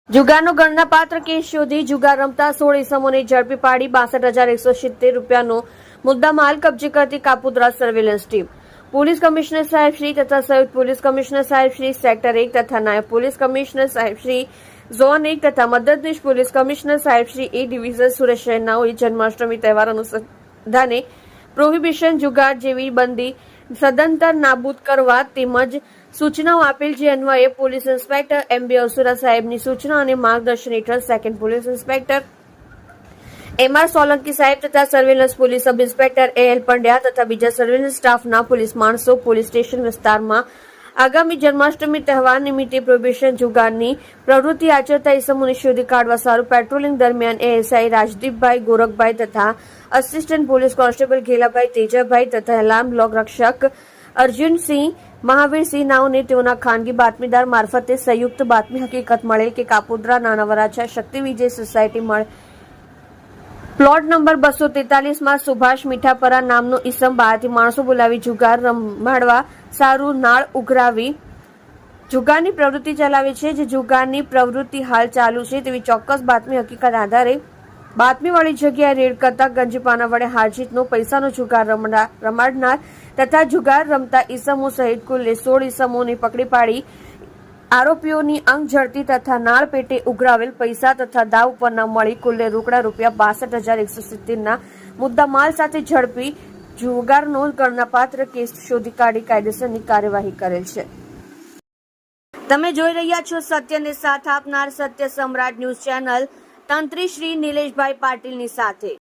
જુગારનો ગણનાપાત્ર case શોધી જુગાર રમતા 16 ઇસમોને ઝડપી પાડી 62,170 રૂપિયાનો મુદ્દામાલ કબજે કરતી Kapodra surveillance team. Police commissioner સાહેબ શ્રી તથા સંયુક્ત પોલીસ કમિશનર સાહેબ શ્રી સેક્ટર 1 તથા નાયબ પોલીસ કમિશનર સાહેબ શ્રી ઝોન 1 તથા મદદનીશ પોલીસ કમિશનર સાહેબ શ્રી એ ડિવિઝન સુરત શહેરનાઓએ જન્માષ્ટમી તહેવાર અનુસંધાને પ્રોહિબિશન જુગાર જેવી બંદી સદંતર નાબૂદ કરવા તેમજ સૂચનાઓ આપેલ, જે અન્વયે પોલીસ ઇન્સ્પેક્ટર એમ.બી. અસુરા સાહેબની સૂચના અને માર્ગદર્શન હેઠળ second police inspector MR. Solanki સાહેબ તથા surveillance police sub inspector AL. Pandya તથા બીજા સર્વેલન્સ સ્ટાફના પોલીસ માણસો પોલીસ સ્ટેશન વિસ્તારમાં આગામી જન્માષ્ટમી તહેવાર નિમિત્તે પ્રોહિબિશન જુગારની પ્રવૃત્તિ આચરતા ઇસમોને શોધી કાઢવા સારું પેટ્રોલિંગ દરમિયાન એએસઆઈ રાજદીપભાઈ ગોરખભાઈ તથા assistant police constable Ghelabhai Tejabhai તથા એલાર્મ બ્લોક રક્ષક અર્જુનસિંહ મહાવીરસિંહ નાઓને તેઓના ખાનગી બાતમીદાર મારફતે સંયુક્ત બાતમી હકીકત મળેલ કે કાપોદ્રા નાના વરાછા શક્તિ વિજય સોસાયટી પ્લોટ નંબર 243 માં સુભાષ મીઠાપરા નામનો ઈસમ બહારથી માણસો બોલાવી જુગાર રમાડવા સારું નાળ ઉઘરાવી જુગારની પ્રવૃત્તિ ચલાવે છે, જે જુગારની પ્રવૃત્તિ હાલ ચાલુ છે તેવી ચોક્કસ બાતમી હકીકત આધારે બાતમીવાળી જગ્યાએ રેડ કરતા ગંજીપાના વડે હારજીતનો પૈસાનો જુગાર રમાડનાર તથા જુગાર રમતા ઈસમો સહિત કુલ 16 ઈસમોને પકડી પાડી આરોપીઓની અંગ ઝડતી તથા નાળ પેટે ઉઘરાવેલ પૈસા તથા દાવ ઉપરના મળી કુલ રોકડા રૂપિયા 62,170 ના મુદ્દા માલ સાથે ઝડપી જુગારનો ગણનાપાત્ર કેસ શોધી કાઢી કાયદેસરની કાર્યવાહી કરેલ છે. તમે જોઈ રહ્યા છો સત્યને સાથ આપનાર સત્ય સમ્રાટ ન્યૂઝ ચેનલ તંત્રી શ્રી નિલેશભાઈ પાટીલની સાથે.